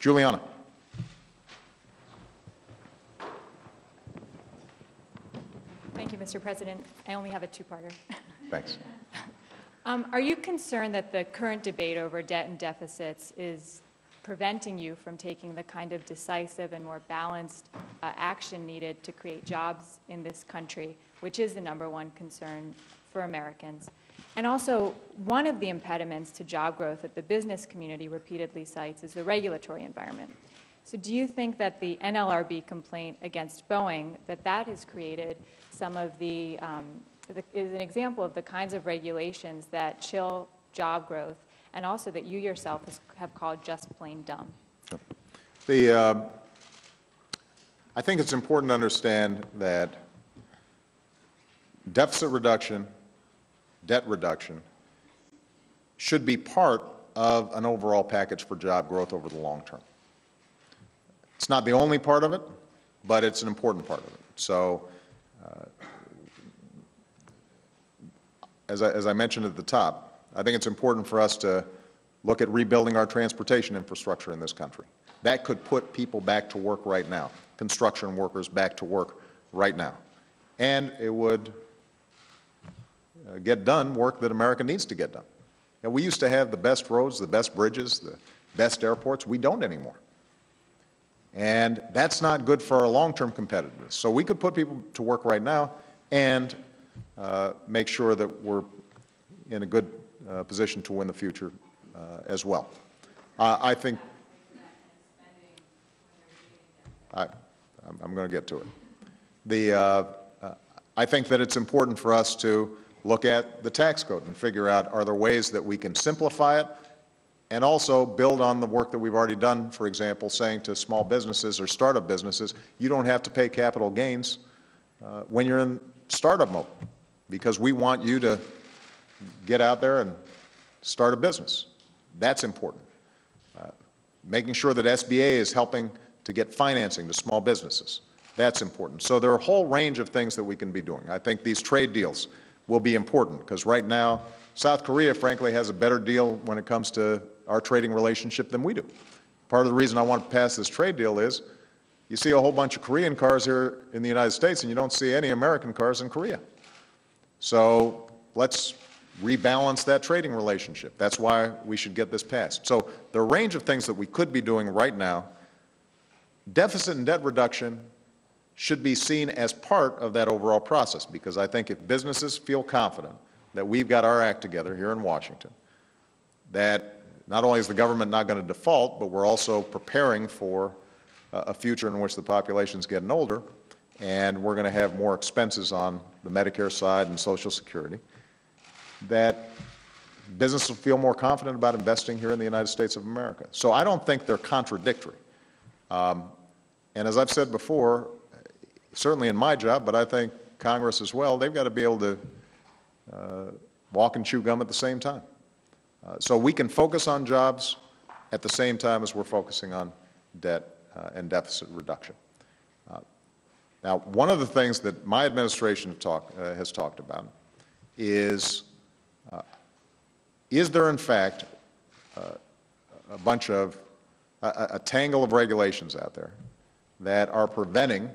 Juliana. Thank you, Mr. President. I only have a two-parter. Thanks. Are you concerned that the current debate over debt and deficits is preventing you from taking the kind of decisive and more balanced action needed to create jobs in this country, which is the #1 concern for Americans? And also, one of the impediments to job growth that the business community repeatedly cites is the regulatory environment. So do you think that the NLRB complaint against Boeing, that has created some of is an example of the kinds of regulations that chill job growth, and also that you yourself have called just plain dumb? I think it's important to understand that deficit reduction, debt reduction, should be part of an overall package for job growth over the long term. It's not the only part of it, but it's an important part of it. So, as I mentioned at the top, I think it's important for us to look at rebuilding our transportation infrastructure in this country. That could put people back to work right now, construction workers back to work right now. And it would get done work that America needs to get done. Now, we used to have the best roads, the best bridges, the best airports. We don't anymore. And that's not good for our long-term competitiveness. So we could put people to work right now and make sure that we're in a good position to win the future as well. I think I'm going to get to it. I think that it's important for us to look at the tax code and figure out, are there ways that we can simplify it and also build on the work that we've already done, for example, saying to small businesses or startup businesses, you don't have to pay capital gains when you're in startup mode, because we want you to get out there and start a business. That's important. Making sure that SBA is helping to get financing to small businesses. That's important. So there are a whole range of things that we can be doing. I think these trade deals will be important, because right now, South Korea, frankly, has a better deal when it comes to our trading relationship than we do. Part of the reason I want to pass this trade deal is you see a whole bunch of Korean cars here in the United States, and you don't see any American cars in Korea. So let's rebalance that trading relationship. That's why we should get this passed. So the range of things that we could be doing right now, deficit and debt reduction should be seen as part of that overall process, because I think if businesses feel confident that we've got our act together here in Washington, that not only is the government not going to default, but we're also preparing for a future in which the population's getting older, and we're going to have more expenses on the Medicare side and Social Security, that business will feel more confident about investing here in the United States of America. So I don't think they're contradictory. And as I've said before, certainly in my job, but I think Congress as well, they've got to be able to walk and chew gum at the same time. So we can focus on jobs at the same time as we're focusing on debt and deficit reduction. Now, one of the things that my administration has talked about is there in fact a bunch of, a tangle of regulations out there that are preventing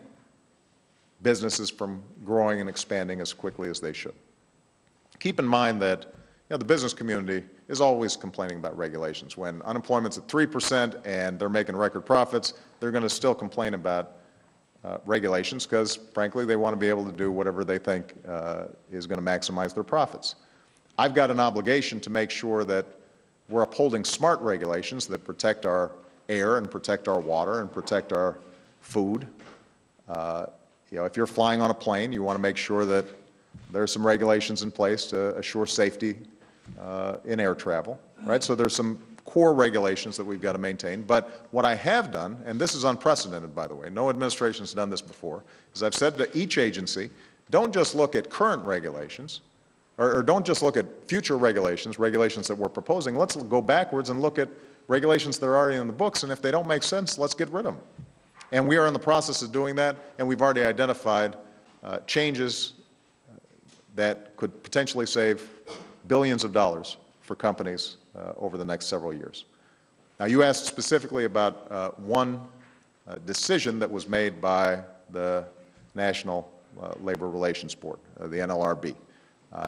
businesses from growing and expanding as quickly as they should? Keep in mind that the business community is always complaining about regulations. When unemployment's at 3% and they're making record profits, they're going to still complain about regulations because, frankly, they want to be able to do whatever they think is going to maximize their profits. I've got an obligation to make sure that we're upholding smart regulations that protect our air and protect our water and protect our food. If you're flying on a plane, you want to make sure that there are some regulations in place to assure safety in air travel, right? So there's some core regulations that we've got to maintain. But what I have done, and this is unprecedented, by the way, no administration has done this before, is I've said to each agency, don't just look at current regulations, or don't just look at future regulations, regulations that we're proposing. Let's go backwards and look at regulations that are already in the books, and if they don't make sense, let's get rid of them. And we are in the process of doing that, and we've already identified changes that could potentially save billions of dollars for companies over the next several years. Now, you asked specifically about one decision that was made by the National Labor Relations Board, the NLRB.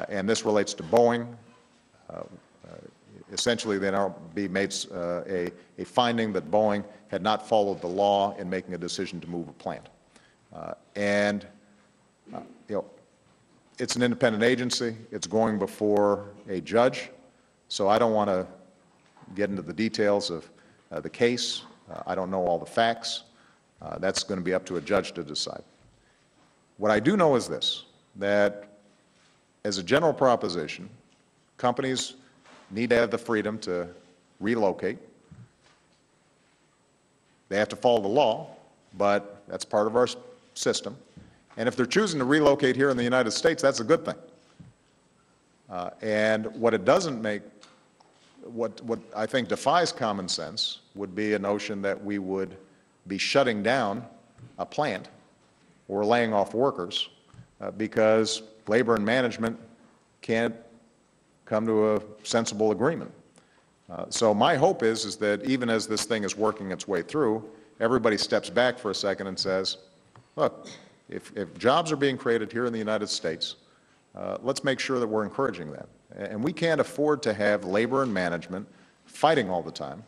And this relates to Boeing. Essentially, the NLRB made a finding that Boeing had not followed the law in making a decision to move a plant. You know, it's an independent agency. It's going before a judge. So I don't want to get into the details of the case. I don't know all the facts. That's going to be up to a judge to decide. What I do know is this, that as a general proposition, companies need to have the freedom to relocate. They have to follow the law, but that's part of our system. And if they're choosing to relocate here in the United States, that's a good thing. And what it doesn't make, what I think defies common sense would be a notion that we would be shutting down a plant or laying off workers because labor and management can't come to a sensible agreement. So my hope is that even as this thing is working its way through, everybody steps back for a second and says, look, if jobs are being created here in the United States, let's make sure that we're encouraging that. And we can't afford to have labor and management fighting all the time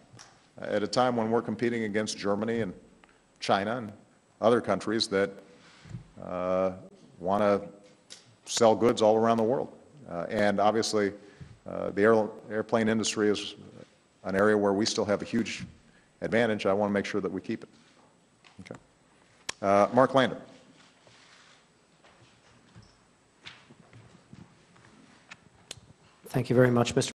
at a time when we're competing against Germany and China and other countries that want to sell goods all around the world. And obviously, the airplane industry is an area where we still have a huge advantage. I want to make sure that we keep it. Okay. Mark Lander. Thank you very much, Mr.